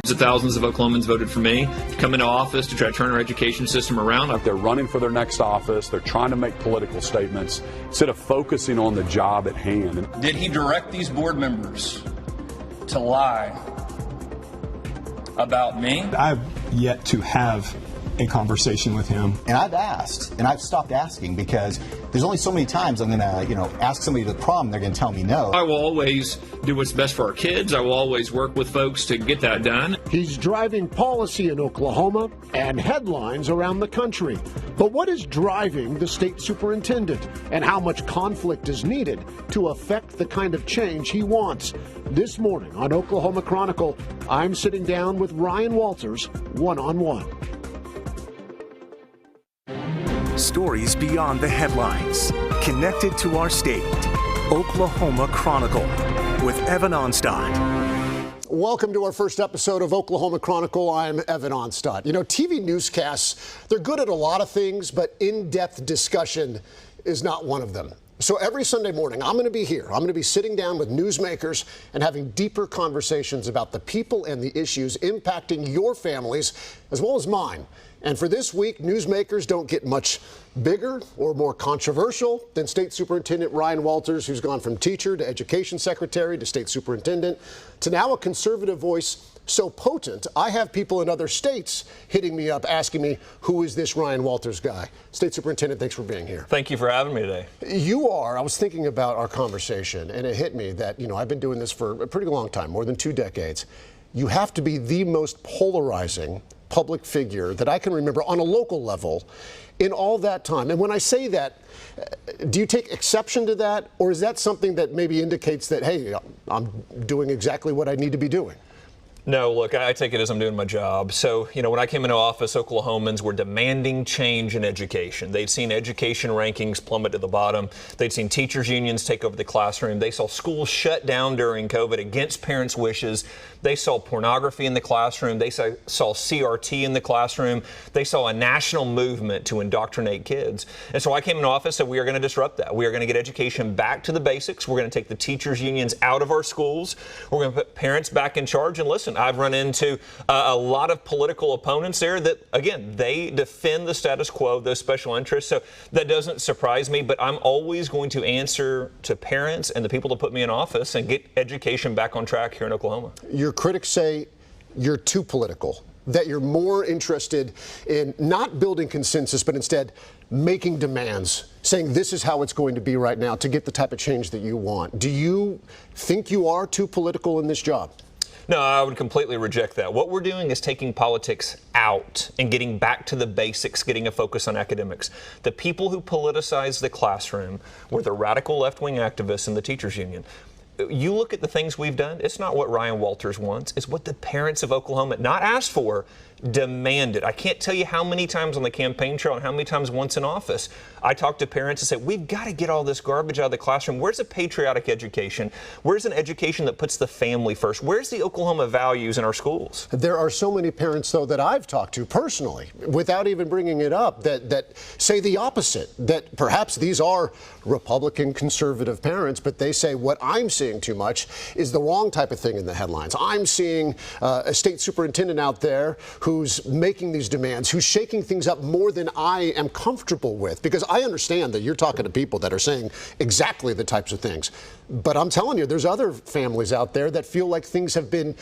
Hundreds of thousands of Oklahomans voted for me to come into office to try to turn our education system around. They're running for their next office. They're trying to make political statements instead of focusing on the job at hand. Did he direct these board members to lie about me? I've yet to have a conversation with him. And I've asked, and I've stopped asking because there's only so many times I'm going to, ask somebody to the prom, they're going to tell me no. I will always do what's best for our kids. I will always work with folks to get that done. He's driving policy in Oklahoma and headlines around the country. But what is driving the state superintendent, and how much conflict is needed to affect the kind of change he wants? This morning on Oklahoma Chronicle, I'm sitting down with Ryan Walters one-on-one. Stories beyond the headlines, connected to our state. Oklahoma Chronicle with Evan Onstadt. Welcome to our first episode of Oklahoma Chronicle. I'm Evan Onstadt. TV newscasts, they're good at a lot of things, but in-depth discussion is not one of them. So every Sunday morning, I'm going to be here. I'm going to be sitting down with newsmakers and having deeper conversations about the people and the issues impacting your families as well as mine. And for this week, newsmakers don't get much bigger or more controversial than State Superintendent Ryan Walters, who's gone from teacher to education secretary to state superintendent to now a conservative voice so potent, I have people in other states hitting me up asking me, who is this Ryan Walters guy? State Superintendent, thanks for being here. Thank you for having me today. I was thinking about our conversation, and it hit me that, I've been doing this for a pretty long time, more than 2 decades. You have to be the most polarizing public figure that I can remember on a local level in all that time. And when I say that, do you take exception to that, or is that something that maybe indicates that, hey, I'm doing exactly what I need to be doing? No, look, I take it as I'm doing my job. So, when I came into office, Oklahomans were demanding change in education. They'd seen education rankings plummet to the bottom. They'd seen teachers' unions take over the classroom. They saw schools shut down during COVID against parents' wishes. They saw pornography in the classroom. They saw CRT in the classroom. They saw a national movement to indoctrinate kids. And so I came into office and said, we are going to disrupt that. We are going to get education back to the basics. We're going to take the teachers' unions out of our schools. We're going to put parents back in charge. And listen, I've run into a lot of political opponents there that, again, they defend the status quo, those special interests. So that doesn't surprise me, but I'm always going to answer to parents and the people that put me in office and get education back on track here in Oklahoma. Your critics say you're too political, that you're more interested in not building consensus, but instead making demands, saying this is how it's going to be right now to get the type of change that you want. Do you think you are too political in this job? No, I would completely reject that. What we're doing is taking politics out and getting back to the basics, getting a focus on academics. The people who politicize the classroom were the radical left-wing activists in the teachers union. You look at the things we've done, it's not what Ryan Walters wants. It's what the parents of Oklahoma not asked for, demanded. I can't tell you how many times on the campaign trail and how many times once in office I talked to parents and said, we've got to get all this garbage out of the classroom. Where's a patriotic education? Where's an education that puts the family first? Where's the Oklahoma values in our schools? There are so many parents, though, that I've talked to personally, without even bringing it up, that say the opposite, that perhaps these are Republican conservative parents, but they say what I'm seeing too much is the wrong type of thing in the headlines. I'm seeing a state superintendent out there who's making these demands, who's shaking things up more than I am comfortable with, because I understand that you're talking to people that are saying exactly the types of things. But I'm telling you, there's other families out there that feel like things have been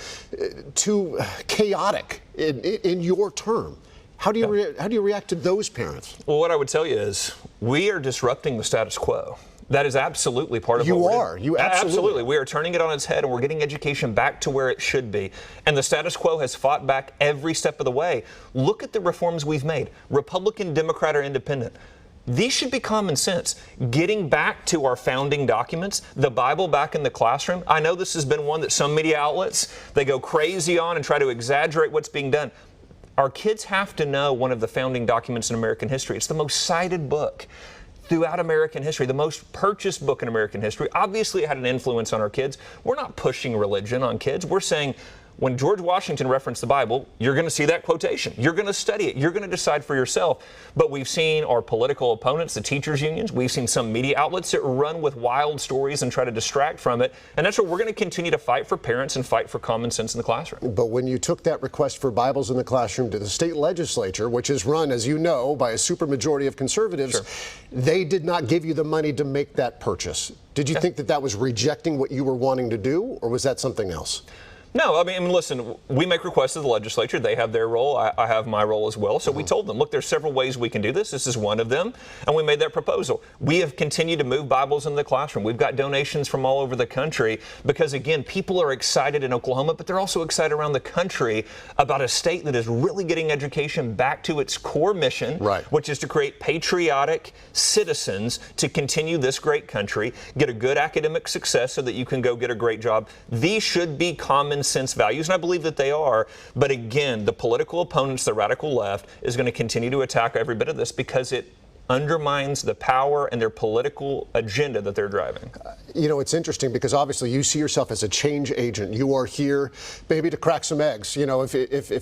too chaotic in your term. How do you react to those parents? Well, what I would tell you is we are disrupting the status quo. That is absolutely part of what we're doing. You absolutely. We are turning it on its head, and we're getting education back to where it should be. And the status quo has fought back every step of the way. Look at the reforms we've made, Republican, Democrat, or Independent. These should be common sense. Getting back to our founding documents, the Bible back in the classroom. I know this has been one that some media outlets, they go crazy on and try to exaggerate what's being done. Our kids have to know one of the founding documents in American history. It's the most cited book throughout American history, the most purchased book in American history. Obviously, it had an influence on our kids. We're not pushing religion on kids. We're saying when George Washington referenced the Bible, you're going to see that quotation. You're going to study it. You're going to decide for yourself. But we've seen our political opponents, the teachers' unions, we've seen some media outlets that run with wild stories and try to distract from it. And that's what we're going to continue to fight for parents and fight for common sense in the classroom. But when you took that request for Bibles in the classroom to the state legislature, which is run, as you know, by a supermajority of conservatives, they did not give you the money to make that purchase. Did you think that that was rejecting what you were wanting to do, or was that something else? No, I mean, listen, we make requests to the legislature. They have their role. I have my role as well. So we told them, look, there's several ways we can do this. This is one of them. And we made that proposal. We have continued to move Bibles into the classroom. We've got donations from all over the country because, again, people are excited in Oklahoma, but they're also excited around the country about a state that is really getting education back to its core mission, which is to create patriotic citizens to continue this great country, get a good academic success so that you can go get a great job. These should be common sense values, and I believe that they are. But again, the political opponents, the radical left, is going to continue to attack every bit of this because it undermines the power and their political agenda that they're driving. You know, it's interesting because obviously you see yourself as a change agent. You are here maybe to crack some eggs, you know, if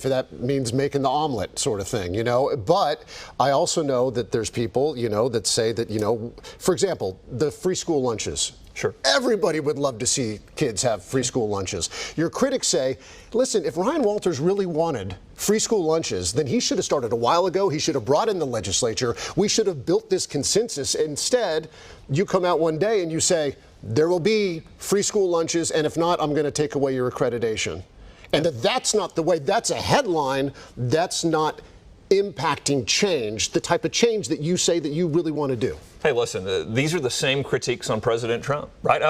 that means making the omelet sort of thing, you know. But I also know that there's people, you know, that say that, you know, for example, the free school lunches. Sure. Everybody would love to see kids have free school lunches. Your critics say, listen, if Ryan Walters really wanted free school lunches, then he should have started a while ago. He should have brought in the legislature. We should have built this consensus. Instead, you come out one day and you say, there will be free school lunches, and if not, I'm going to take away your accreditation. And that's not the way. That's a headline. That's not impacting change, the type of change that you say that you really want to do. Hey, listen, these are the same critiques on President Trump, right?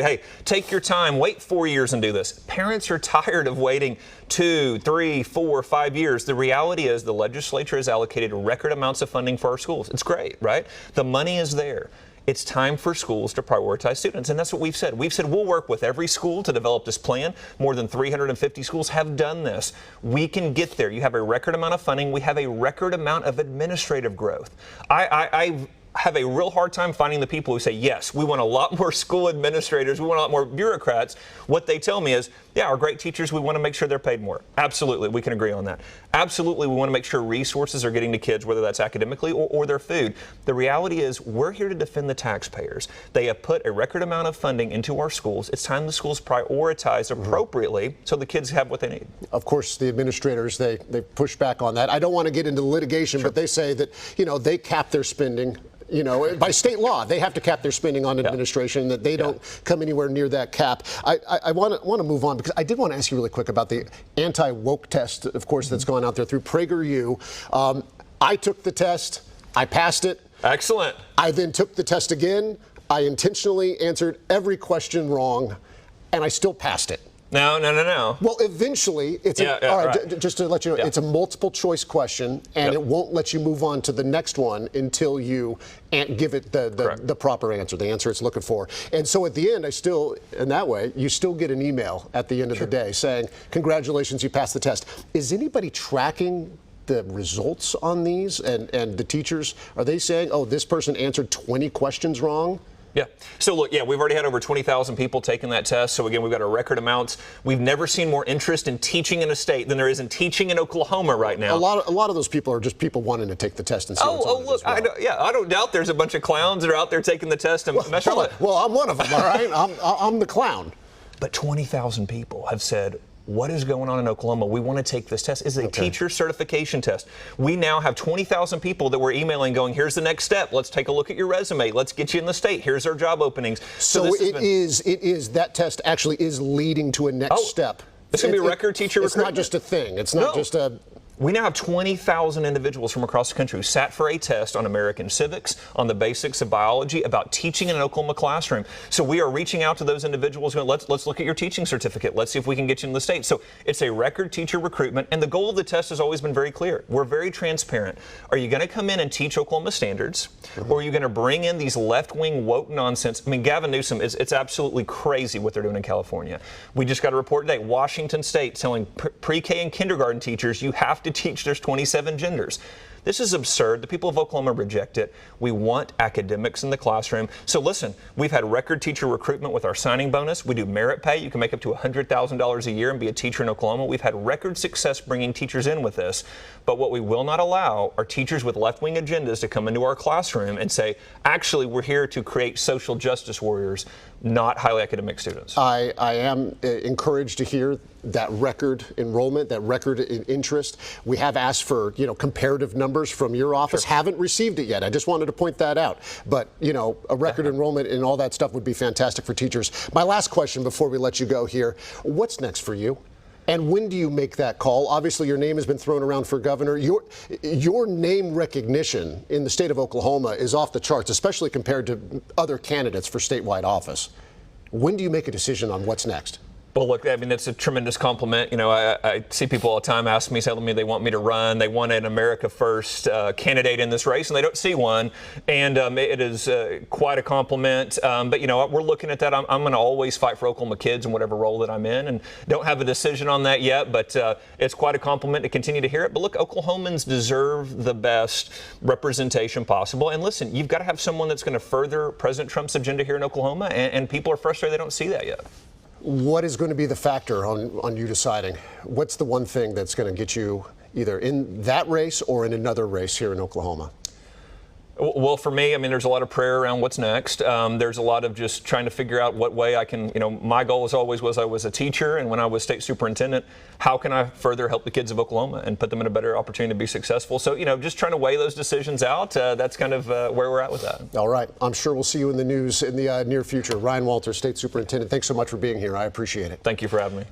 Hey, take your time, wait 4 years and do this. Parents are tired of waiting 2, 3, 4, 5 years. The reality is the legislature has allocated record amounts of funding for our schools. It's great, right? The money is there. It's time for schools to prioritize students, and that's what we've said. We've said we'll work with every school to develop this plan. More than 350 schools have done this. We can get there. You have a record amount of funding. We have a record amount of administrative growth. I have a real hard time finding the people who say, yes, we want a lot more school administrators, we want a lot more bureaucrats. What they tell me is, yeah, our great teachers, we want to make sure they're paid more. Absolutely, we can agree on that. Absolutely, we want to make sure resources are getting to kids, whether that's academically or their food. The reality is, we're here to defend the taxpayers. They have put a record amount of funding into our schools. It's time the schools prioritize appropriately so the kids have what they need. Of course, the administrators, they push back on that. I don't want to get into litigation, but they say that, you know, they cap their spending. You know, by state law, they have to cap their spending on administration, that they don't come anywhere near that cap. I want to move on because I did want to ask you really quick about the anti-woke test, of course, that's gone out there through PragerU. I took the test. I passed it. Excellent. I then took the test again. I intentionally answered every question wrong, and I still passed it. No. Well, eventually, it's just to let you know, it's a multiple choice question, and it won't let you move on to the next one until you give it the proper answer, the answer it's looking for. And so at the end, in that way, you still get an email at the end of the day saying, congratulations, you passed the test. Is anybody tracking the results on these? And the teachers, are they saying, oh, this person answered 20 questions wrong? Yeah. So look, we've already had over 20,000 people taking that test. So again, we've got a record amounts. We've never seen more interest in teaching in a state than there is in teaching in Oklahoma right now. A lot of those people are just people wanting to take the test and see what's on it as well. I don't doubt there's a bunch of clowns that are out there taking the test and messing with it. Well, I'm one of them, all right? I'm the clown. But 20,000 people have said, what is going on in Oklahoma? We want to take this test. It's a teacher certification test. We now have 20,000 people that we're emailing going, here's the next step. Let's take a look at your resume. Let's get you in the state. Here's our job openings. So that test actually is leading to a next step. It's going to be a record teacher recruitment. It's not just a thing. It's not just a... We now have 20,000 individuals from across the country who sat for a test on American civics, on the basics of biology, about teaching in an Oklahoma classroom. So we are reaching out to those individuals going, let's look at your teaching certificate. Let's see if we can get you in the state. So it's a record teacher recruitment, and the goal of the test has always been very clear. We're very transparent. Are you going to come in and teach Oklahoma standards, or are you going to bring in these left-wing woke nonsense? I mean, Gavin Newsom, it's absolutely crazy what they're doing in California. We just got a report today, Washington State telling pre-K and kindergarten teachers you have to teach there's 27 genders. This is absurd. The people of Oklahoma reject it. We want academics in the classroom. So listen, we've had record teacher recruitment with our signing bonus. We do merit pay. You can make up to $100,000 a year and be a teacher in Oklahoma. We've had record success bringing teachers in with this. But what we will not allow are teachers with left-wing agendas to come into our classroom and say, actually, we're here to create social justice warriors, not highly academic students. I am encouraged to hear that record enrollment, that record interest. We have asked for, comparative numbers from your office. Sure. Haven't received it yet. I just wanted to point that out. But, a record enrollment and all that stuff would be fantastic for teachers. My last question before we let you go here, what's next for you? And when do you make that call? Obviously, your name has been thrown around for governor. Your name recognition in the state of Oklahoma is off the charts, especially compared to other candidates for statewide office. When do you make a decision on what's next? Well, look, I mean, it's a tremendous compliment. I see people all the time ask me, telling me they want me to run. They want an America First candidate in this race, and they don't see one. And it is quite a compliment. But, we're looking at that. I'm going to always fight for Oklahoma kids in whatever role that I'm in, and don't have a decision on that yet. But it's quite a compliment to continue to hear it. But look, Oklahomans deserve the best representation possible. And listen, you've got to have someone that's going to further President Trump's agenda here in Oklahoma, and people are frustrated they don't see that yet. What is going to be the factor on you deciding? What's the one thing that's going to get you either in that race or in another race here in Oklahoma? Well, for me, I mean, there's a lot of prayer around what's next. There's a lot of just trying to figure out what way I can, my goal was I was a teacher, and when I was state superintendent, how can I further help the kids of Oklahoma and put them in a better opportunity to be successful? So, just trying to weigh those decisions out. That's kind of where we're at with that. All right. I'm sure we'll see you in the news in the near future. Ryan Walters, state superintendent, thanks so much for being here. I appreciate it. Thank you for having me.